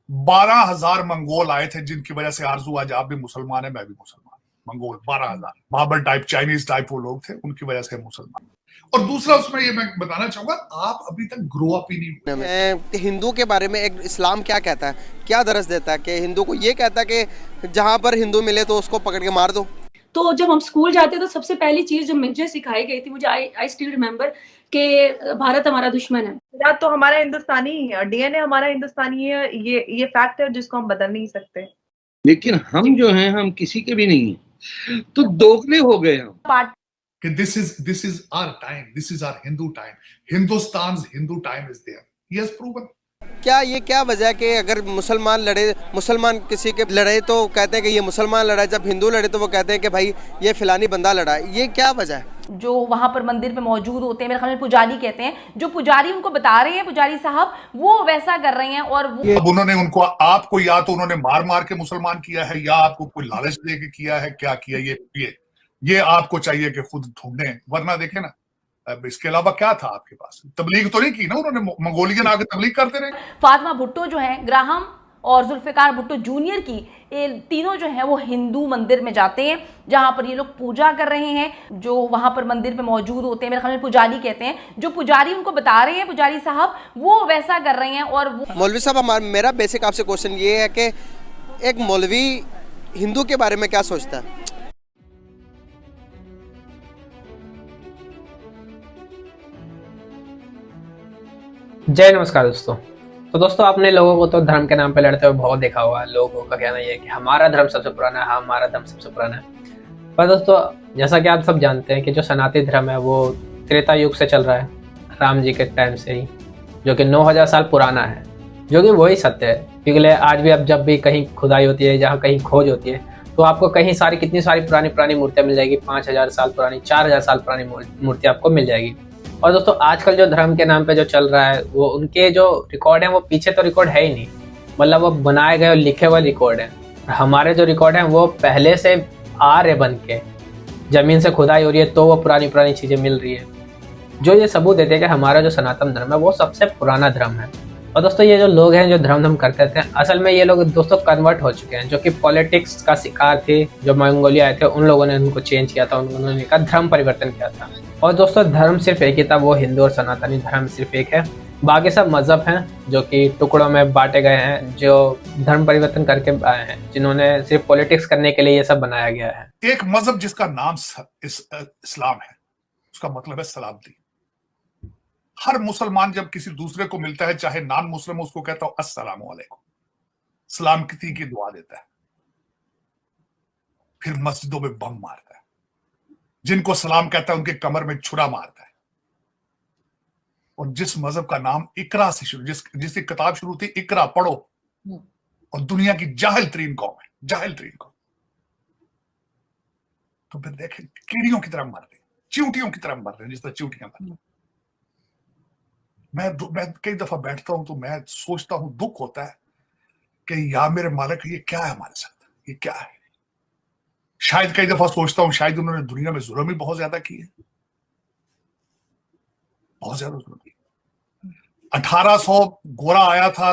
12,000 Mongol आए थे, जिनकी वजह से आरजू आज आप भी मुसलमान है, मैं भी मुसलमान। Mongol 12,000 Babur type, Chinese type वो लोग थे, उनकी वजह से मुसलमान। और दूसरा उसमें ये मैं बताना चाहूंगा, आप अभी तक ग्रो अप ही नहीं हुए। हिंदू के बारे में एक इस्लाम क्या कहता है, क्या दरस देता है कि हिंदू को ये कहता है कि जहाँ पर हिंदू मिले तो उसको पकड़ के मार दो। तो जब हम स्कूल जाते तो सबसे पहली चीज जो मुझे सिखाई गई थी, मुझे आई स्टिल रिमेम्बर कि भारत हमारा दुश्मन है। या तो हमारा हिंदुस्तानी डीएनए हमारा हिंदुस्तानी है, ये फैक्ट है जिसको हम बदल नहीं सकते। लेकिन हम जो हैं हम किसी के भी नहीं हैं, तो दोगले हो गए हम। कि this is our time, this is our Hindu time, Hindustan Hindu time is there, he has proven. क्या ये क्या वजह है कि अगर मुसलमान लड़े, मुसलमान किसी के लड़े तो कहते हैं कि ये मुसलमान लड़ा है, जब हिंदू लड़े तो वो कहते हैं कि भाई ये फिलानी बंदा लड़ा है, ये क्या वजह है? जो वहाँ पर मंदिर में मौजूद होते हैं, मेरे ख्याल में पुजारी कहते हैं, जो पुजारी उनको बता रहे हैं, पुजारी साहब वो वैसा कर रहे हैं। और वो अब उन्होंने उनको, आपको या तो उन्होंने मार मार के मुसलमान किया है, या आपको कोई लालच दे के किया है, क्या किया ये आपको चाहिए कि खुद ढूंढें, वरना देखें ना, अब इसके अलावा क्या था आपके पास? तबलीग तो नहीं की ना उन्होंने, मंगोलियन आगे तबलीग करते रहे। फातिमा भुट्टो जो है, ग्राहम और जुल्फिकार भुट्टो जूनियर की, ये तीनों जो है वो हिंदू मंदिर में जाते हैं जहां पर ये लोग पूजा कर रहे हैं। जो वहां पर मंदिर में मौजूद होते हैं, मेरे ख्याल में पुजारी कहते हैं, जो पुजारी उनको बता रहे हैं, पुजारी साहब वो वैसा कर रहे हैं। और वो मौलवी साहब, मेरा बेसिक आपसे क्वेश्चन ये है कि एक मौलवी हिंदू के बारे में क्या सोचता है? जय नमस्कार दोस्तों। तो दोस्तों, आपने लोगों को तो धर्म के नाम पे लड़ते हुए बहुत देखा हुआ है। लोगों का कहना यह है कि हमारा धर्म सबसे पुराना है, हमारा धर्म सबसे पुराना है। पर दोस्तों, जैसा कि आप सब जानते हैं कि जो सनातन धर्म है वो त्रेता युग से चल रहा है, राम जी के टाइम से ही, जो कि 9,000 साल पुराना है, जो कि वही सत्य है। क्योंकि आज भी अब जब भी कहीं खुदाई होती है, जहाँ कहीं खोज होती है, तो आपको कहीं कितनी सारी पुरानी मूर्तियाँ मिल जाएगी। 5,000 साल पुरानी, 4,000 साल पुरानी मूर्तियाँ आपको मिल जाएगी। और दोस्तों, आजकल जो धर्म के नाम पे जो चल रहा है, वो उनके जो रिकॉर्ड है वो पीछे तो रिकॉर्ड है ही नहीं, मतलब वो बनाए गए और लिखे हुए रिकॉर्ड है। हमारे जो रिकॉर्ड है वो पहले से आ रहे बन के, जमीन से खुदाई हो रही है तो वो पुरानी चीजें मिल रही है, जो ये सबूत देते हैं कि हमारा जो सनातन धर्म है वो सबसे पुराना धर्म है। और दोस्तों, ये जो लोग हैं जो धर्म करते थे, असल में ये लोग दोस्तों कन्वर्ट हो चुके हैं, जो कि पॉलिटिक्स का शिकार थे। जो मंगोलिया आए थे उन लोगों ने उनको चेंज किया था, उन्होंने का धर्म परिवर्तन किया था। और दोस्तों, धर्म सिर्फ एक ही था, वो हिंदू और सनातनी धर्म सिर्फ एक है। बाकी सब मजहब हैं जो कि टुकड़ों में बांटे गए हैं, जो धर्म परिवर्तन करके आए हैं, जिन्होंने सिर्फ पॉलिटिक्स करने के लिए ये सब बनाया गया है। एक मजहब जिसका नाम इस्लाम है, उसका मतलब है सलामती। हर मुसलमान जब किसी दूसरे को मिलता है, चाहे नॉन मुस्लिम, उसको कहता हूं अस्सलामु अलैकुम, सलामती की दुआ देता है। फिर मस्जिदों में बम मारता है, जिनको सलाम कहता है उनके कमर में छुरा मारता है। और जिस मजहब का नाम इकरा से शुरू, जिसकी किताब शुरू थी इकरा पढ़ो, और दुनिया की जाहिल तरीन कौम है, जाहिल तरीन कौम, तो फिर देखें कीड़ियों की तरह मर रहे, चींटियों की तरह मर रहे, जिस तरह चींटियां मर रही। मैं कई दफा बैठता हूं तो मैं सोचता हूं, दुख होता है कि या मेरे मालिक, ये क्या है हमारे साथ, ये क्या है। शायद कई दफा सोचता हूं शायद उन्होंने दुनिया में जुल्म ही बहुत ज्यादा किए, बहुत ज्यादा जुल्म किए। 1800 गोरा आया था,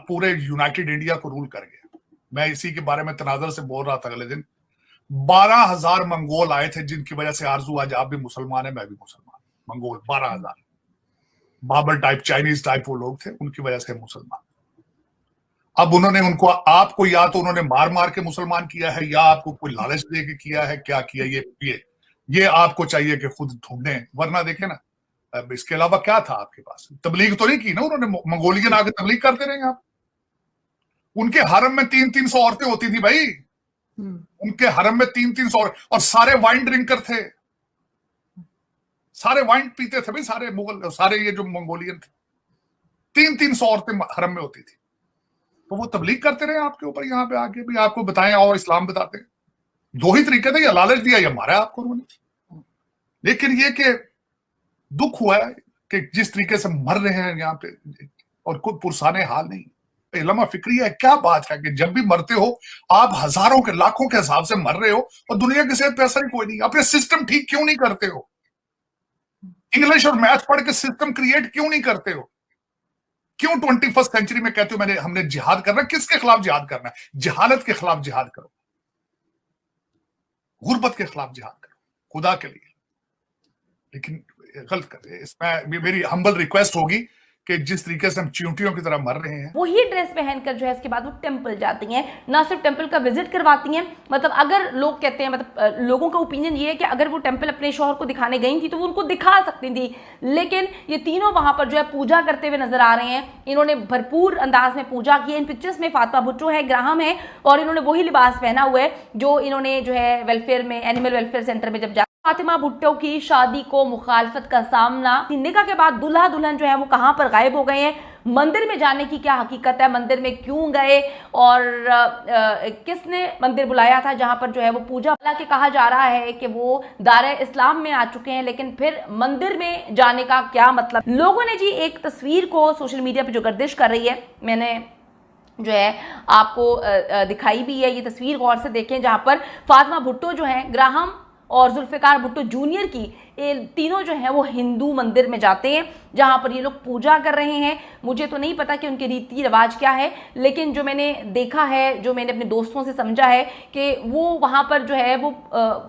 पूरे यूनाइटेड इंडिया को रूल कर गया। मैं इसी के बारे में तनाजर से बोल रहा था अगले दिन। 12,000 मंगोल आए थे, जिनकी वजह से आरजू आज आप भी मुसलमान है, मैं भी मुसलमान। Mongol 12,000 Babur type, Chinese type वो लोग थे, उनकी वजह से मुसलमान। अब उन्होंने उनको, आपको या तो उन्होंने मार मार के मुसलमान किया है, या आपको कोई लालच दे के किया है, क्या किया ये आपको चाहिए कि खुद ढूंढें, वरना देखें ना, अब इसके अलावा क्या था आपके पास? तबलीग तो नहीं की ना उन्होंने, मंगोलियन आगे तबलीग करते रहेंगे आप। उनके हरम में 300-300 औरतें होती थी भाई, उनके हरम में 300-300 और सारे वाइन ड्रिंकर थे, सारे वाइन पीते थे भाई, सारे मुगल, सारे ये जो मंगोलियन थे। 300-300 औरतें हरम में होती थी, तो वो तबलीग करते रहे आपके ऊपर, यहाँ पे आके भी आपको बताएं और इस्लाम बताते हैं। दो ही तरीके थे, या लालच दिया या मारा आपको उन्होंने। लेकिन ये कि दुख हुआ है कि जिस तरीके से मर रहे हैं यहाँ पे, और कोई पुरसाने हाल नहीं। इल्मा फिक्री है, क्या बात है कि जब भी मरते हो आप हजारों के लाखों के हिसाब से मर रहे हो, और दुनिया की सेहत पे असर ही कोई नहीं। अपने सिस्टम ठीक क्यों नहीं करते हो? इंग्लिश और मैथ पढ़ के सिस्टम क्रिएट क्यों नहीं करते हो? क्यों 21st सेंचुरी में कहते हो हमने जिहाद करना है? किसके खिलाफ जिहाद करना है? जहालत के खिलाफ जिहाद करो, गुर्बत के खिलाफ जिहाद करो, खुदा के लिए। लेकिन गलत कर रहे हैं। इसमें मेरी हम्बल रिक्वेस्ट होगी कि जिस तरीके से हम चींटियों की तरह मर रहे हैं, वही ड्रेस पहनकर जो है इसके बाद वो टेंपल जाती हैं, ना सिर्फ टेंपल का विजिट करवाती हैं, मतलब अगर लोग कहते हैं, मतलब लोगों का ओपिनियन ये है कि अगर वो टेंपल अपने शौहर को दिखाने गई थी तो वो उनको दिखा सकती थी, लेकिन ये तीनों वहां पर जो है पूजा करते हुए नजर आ रहे हैं। इन्होंने भरपूर अंदाज में पूजा की है। इन पिक्चर्स में फातिमा भुट्टो है, ग्राहम है, और इन्होंने वही लिबास पहना हुआ है जो इन्होंने जो है वेलफेयर में, एनिमल वेलफेयर सेंटर में जब फातिमा भुट्टो की शादी को मुखालफत का सामना, निकाह के बाद दूल्हा दुल्हन जो है वो कहां पर गायब हो गए हैं, मंदिर में जाने की क्या हकीकत है, मंदिर में क्यों गए और किसने मंदिर बुलाया था जहां पर जो है वो पूजा। हालांकि कहा जा रहा है कि वो दायरे इस्लाम में आ चुके हैं, लेकिन फिर मंदिर में जाने का क्या मतलब। लोगों ने जी एक तस्वीर को सोशल मीडिया पर जो गर्दिश कर रही है, मैंने जो है आपको दिखाई भी है, ये तस्वीर गौर से देखें, जहां पर फातिमा भुट्टो जो है, ग्राहम और जुल्फिकार भुट्टो जूनियर की, ये तीनों जो हैं वो हिंदू मंदिर में जाते हैं जहाँ पर ये लोग पूजा कर रहे हैं। मुझे तो नहीं पता कि उनके रीति रिवाज क्या है, लेकिन जो मैंने देखा है, जो मैंने अपने दोस्तों से समझा है कि वो वहाँ पर जो है वो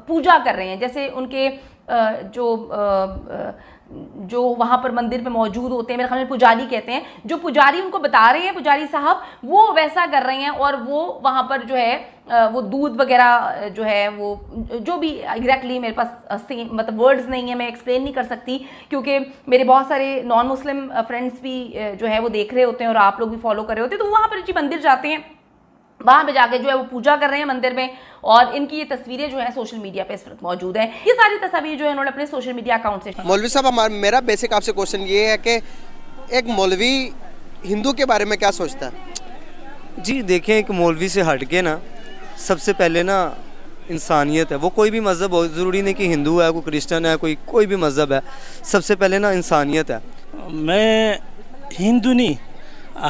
पूजा कर रहे हैं। जैसे उनके जो वहाँ पर मंदिर में मौजूद होते हैं, मेरे ख्याल में पुजारी कहते हैं, जो पुजारी उनको बता रहे हैं, पुजारी साहब, वो वैसा कर रहे हैं। और वो वहाँ पर जो है वो दूध वगैरह जो है वो जो भी एग्जैक्टली मेरे पास मतलब वर्ड्स नहीं है, मैं एक्सप्लेन नहीं कर सकती, क्योंकि मेरे बहुत सारे नॉन मुस्लिम फ्रेंड्स भी जो है वो देख रहे होते हैं और आप लोग भी फॉलो कर रहे होते हैं। तो वहाँ पर जी मंदिर जाते हैं, वहाँ पे जाके जो है वो पूजा कर रहे हैं मंदिर में, और इनकी ये तस्वीरें जो है सोशल मीडिया पे इस वक्त मौजूद हैं। ये सारी तस्वीर जो है उन्होंने अपने सोशल मीडिया अकाउंट से। मौलवी साहब, मेरा बेसिक आपसे क्वेश्चन ये है कि एक मौलवी हिंदू के बारे में क्या सोचता है? जी देखें, एक मौलवी से हट के ना सबसे पहले ना इंसानियत है। वो कोई भी मज़हब हो, ज़रूरी नहीं कि हिंदू है, कोई क्रिश्चियन है, कोई भी मज़हब है, सबसे पहले ना इंसानियत है। मैं हिंदू नहीं,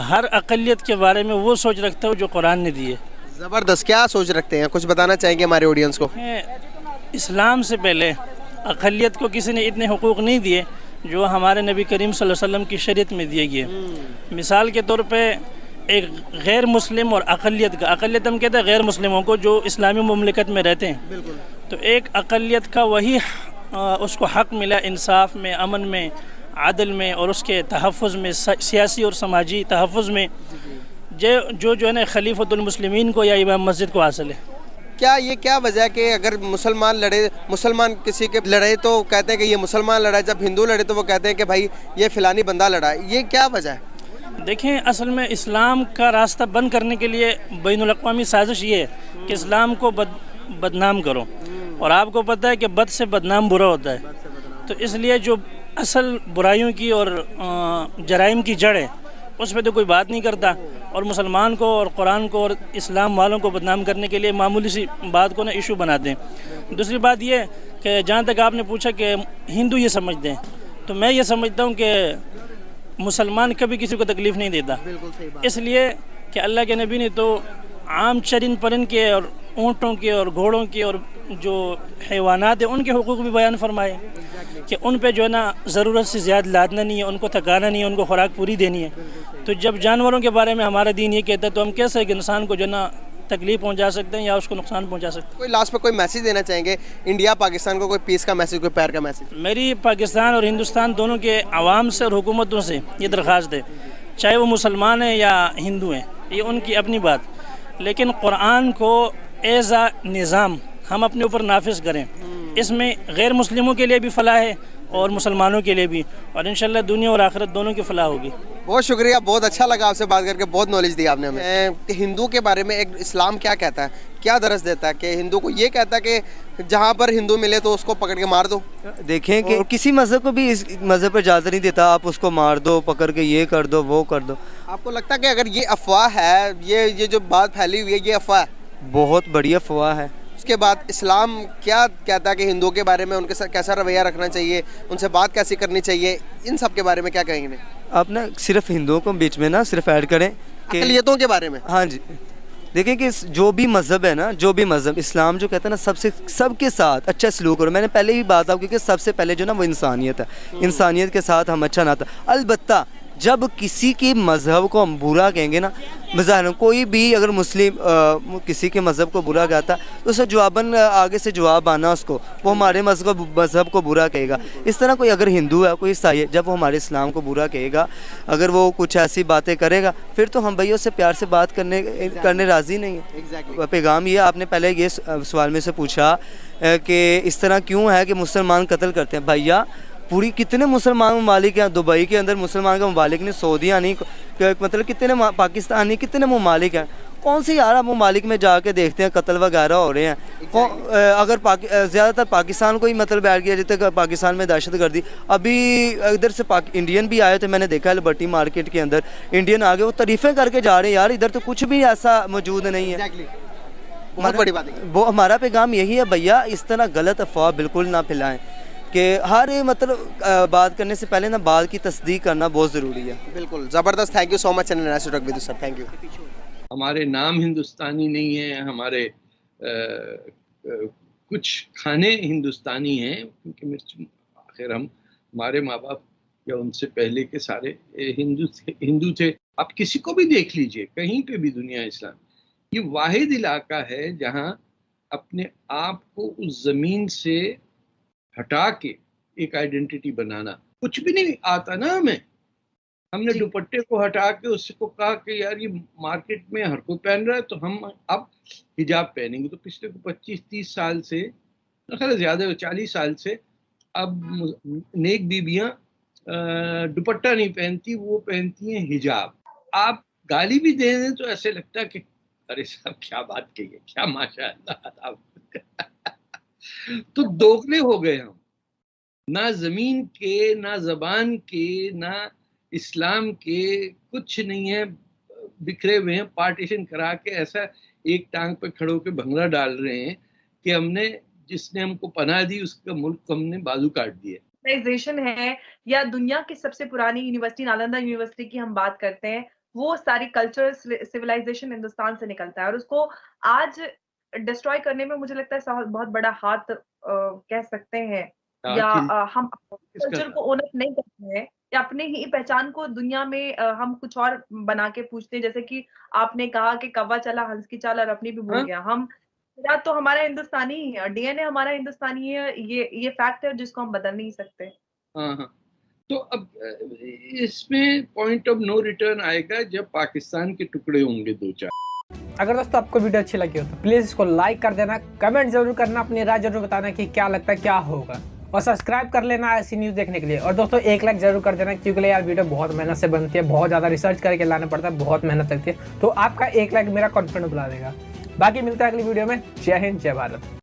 हर अक़लियत के बारे में वो सोच रखता हूँ जो कुरान ने दी है। ज़बरदस्त, क्या सोच रखते हैं, कुछ बताना चाहेंगे हमारे ऑडियंस को? इस्लाम से पहले अक़लियत को किसी ने इतने हुकूक नहीं दिए जो हमारे नबी करीम सल्लल्लाहु अलैहि वसल्लम की शरीयत में दिए गए। मिसाल के तौर पे एक गैर मुस्लिम और अक़लियत का, अक़लियत हम कहते हैं गैर मुस्लिमों को जो इस्लामी मुमलिकत में रहते हैं, तो एक अक़लियत का वही उसको हक़ मिला इंसाफ में, अमन में, आदल में और उसके तहफ़्फ़ुज़ में, सियासी और समाजी तहफ़्फ़ुज़ में, जो है ना खलीफतुल मुस्लिमीन को या इमाम मस्जिद को हासिल है। क्या वजह है कि अगर मुसलमान किसी के लड़े तो कहते हैं कि ये मुसलमान लड़ा, जब हिंदू लड़े तो वो कहते हैं कि भाई ये फ़िलानी बंदा लड़ा, ये क्या वजह है? देखें, असल में इस्लाम का रास्ता बंद करने के लिए बैनुल अक़वामी साजिश ये है कि इस्लाम को बदनाम करो, और आपको पता है कि बद से बदनाम बुरा होता है। तो इसलिए जो असल बुराइयों की और जराइम की जड़ है उस पर तो कोई बात नहीं करता, और मुसलमान को और कुरान को और इस्लाम वालों को बदनाम करने के लिए मामूली सी बात को ना इशू बनाते हैं। दूसरी बात ये कि जहाँ तक आपने पूछा कि हिंदू ये समझते हैं, तो मैं ये समझता हूँ कि मुसलमान कभी किसी को तकलीफ़ नहीं देता, इसलिए कि अल्लाह के नबी ने तो आम चरिंद परिंद के और ऊँटों के और घोड़ों के और जो हैवानात है उनके हुकूक भी बयान फरमाए कि उन पे जो है ना ज़रूरत से ज़्यादा लादना नहीं है, उनको थकाना नहीं है, उनको खुराक पूरी देनी है। तो जब जानवरों के बारे में हमारा दीन ये कहता है, तो हम कैसे एक इंसान को जो है ना तकलीफ पहुंचा सकते हैं या उसको नुकसान पहुंचा सकते हैं। कोई लास्ट में कोई मैसेज देना चाहेंगे इंडिया पाकिस्तान को, कोई पीस का मैसेज, कोई प्यार का मैसेज? मेरी पाकिस्तान और हिंदुस्तान दोनों के आवाम से और हुकूमतों से ये दरख्वास्त है, चाहे वो मुसलमान हैं या हिंदू हैं, ये उनकी अपनी बात, लेकिन कुरान को एज़ आ निज़ाम हम अपने ऊपर नाफिज करें। इसमें गैर मुस्लिमों के लिए भी फ़लाह है और मुसलमानों के लिए भी, और इंशाल्लाह दुनिया और आखिरत दोनों की फ़लाह होगी। बहुत शुक्रिया, बहुत अच्छा लगा आपसे बात करके, बहुत नॉलेज दी आपने हमें। हिंदू के बारे में एक इस्लाम क्या कहता है, क्या दरस देता है कि हिंदू को ये कहता है कि जहाँ पर हिंदू मिले तो उसको पकड़ के मार दो? देखें कि किसी मज़हब को भी इस मज़हब पर इजाज़त नहीं देता, आप उसको मार दो, पकड़ के ये कर दो, वो कर दो। आपको लगता है कि अगर ये अफवाह है, ये जो बात फैली हुई है, ये अफवाह है? बहुत बड़ी अफवाह है। उसके बाद इस्लाम क्या कहता है कि हिंदुओं के बारे में, उनके साथ कैसा रवैया रखना चाहिए, उनसे बात कैसी करनी चाहिए, इन सब के बारे में क्या कहेंगे? आप ना सिर्फ हिंदुओं को बीच में ना सिर्फ ऐड करें कि अक़लियतों के बारे में। हाँ जी, देखिए कि जो भी मज़हब है ना, जो भी मज़हब, इस्लाम जो कहता है ना सबके साथ अच्छा सलूक करो। मैंने पहले ही बात आपकी कि सबसे पहले जो ना वो इंसानियत है, इंसानियत के साथ हम अच्छा नाता। अलबत्ता जब किसी के मज़हब को हम बुरा कहेंगे ना, मज़ाहिर कोई भी अगर मुस्लिम किसी के मज़हब को बुरा कहता तो उसे जवाबन आगे से जवाब आना उसको, वो हमारे मज़हब को बुरा कहेगा। इस तरह कोई अगर हिंदू है, कोई ईसाई है, जब वो हमारे इस्लाम को बुरा कहेगा, अगर वो कुछ ऐसी बातें करेगा, फिर तो हम भैया उससे प्यार से बात करने राज़ी नहीं है। Exactly. पैगाम ये आपने पहले ये सवाल में से पूछा कि इस तरह क्यों है कि मुसलमान कत्ल करते हैं। भैया पूरी कितने मुसलमान ममालिक हैं, दुबई के अंदर मुसलमान का ममालिक नहीं, सऊदीया नहीं, मतलब कितने पाकिस्तान नहीं, कितने ममालिक हैं। कौन सी यार ममालिक में जाके देखते हैं कत्ल वगैरह हो रहे हैं। अगर ज़्यादातर पाकिस्तान को ही मतलब बैठ गया, जितने तक पाकिस्तान में दहशत गर्दी। अभी इधर से इंडियन भी आए थे, मैंने देखा लिबर्टी मार्केट के अंदर इंडियन आ गए, वो तारीफ़ें करके जा रहे हैं। यार इधर तो कुछ भी ऐसा मौजूद नहीं है। बहुत बड़ी बात है। वो हमारा पैगाम यही है भैया, इस तरह गलत अफवाह बिल्कुल ना फैलाएं कि हर मतलब बात करने से पहले ना बात की तस्दीक करना बहुत ज़रूरी है। बिल्कुल ज़बरदस्त। Thank you so much sir, thank you. हमारे नाम हिंदुस्तानी नहीं है, हमारे कुछ खाने हिंदुस्तानी हैं, क्योंकि आखिर हमारे माँ बाप या उनसे पहले के सारे हिंदू थे। आप किसी को भी देख लीजिए, कहीं पे भी दुनिया इस्लाम, ये वाहिद इलाका है जहाँ अपने आप को उस ज़मीन से हटा के एक आइडेंटिटी बनाना, कुछ भी नहीं आता ना हमें। हमने दुपट्टे को हटा के उसको कहा कि यार ये मार्केट में हर कोई पहन रहा है तो हम अब हिजाब पहनेंगे। तो पिछले 25-30 साल से, ज़्यादा 40 साल से अब नेक बीबियाँ दुपट्टा नहीं पहनती, वो पहनती हैं हिजाब। आप गाली भी दे दें तो ऐसे लगता है कि अरे साहब क्या बात कही है, क्या माशाअल्लाह। तो दोगले हो गए हम, ना ज़मीन के, ना ज़बान के, ना इस्लाम के, कुछ नहीं है, बिखरे हुए हैं। पार्टीशन करा के ऐसा एक टांग पे खड़े होकर भंगड़ा डाल रहे हैं कि हमने, जिसने हमको पनाह दी उसका मुल्क को हमने बाजू काट दिया। सिविलाइजेशन है या दुनिया की सबसे पुरानी यूनिवर्सिटी नालंदा यूनिवर्सिटी की हम बात करते हैं, वो सारी कल्चर सिविलाइजेशन हिंदुस्तान से निकलता है और उसको आज डिस्ट्रॉय करने में मुझे लगता है बहुत बड़ा हाथ कह सकते हैं, या हम कल्चर को ओन अप नहीं करते हैं या अपने ही पहचान को दुनिया में हम कुछ और बना के पूछते हैं। जैसे कि आपने कहा कि कौवा चला हंस की चाल और अपनी भी भूल गया। हम या तो हमारा हिंदुस्तानी ही है, डीएनए हमारा हिंदुस्तानी है, ये फैक्ट है जिसको हम बदल नहीं सकते। हाँ। तो अब इसमें पॉइंट ऑफ नो रिटर्न आएगा जब पाकिस्तान के टुकड़े होंगे 2-4। अगर दोस्तों आपको वीडियो अच्छी लगी हो तो प्लीज़ इसको लाइक कर देना, कमेंट जरूर करना, अपनी राय जरूर बताना कि क्या लगता है क्या होगा, और सब्सक्राइब कर लेना ऐसी न्यूज़ देखने के लिए। और दोस्तों एक लाइक जरूर कर देना, क्योंकि यार वीडियो बहुत मेहनत से बनती है, बहुत ज़्यादा रिसर्च करके लाना पड़ता है, बहुत मेहनत लगती है। तो आपका एक लाइक मेरा कॉन्फिडेंस बढ़ा देगा। बाकी मिलता है अगली वीडियो में। जय हिंद, जय भारत।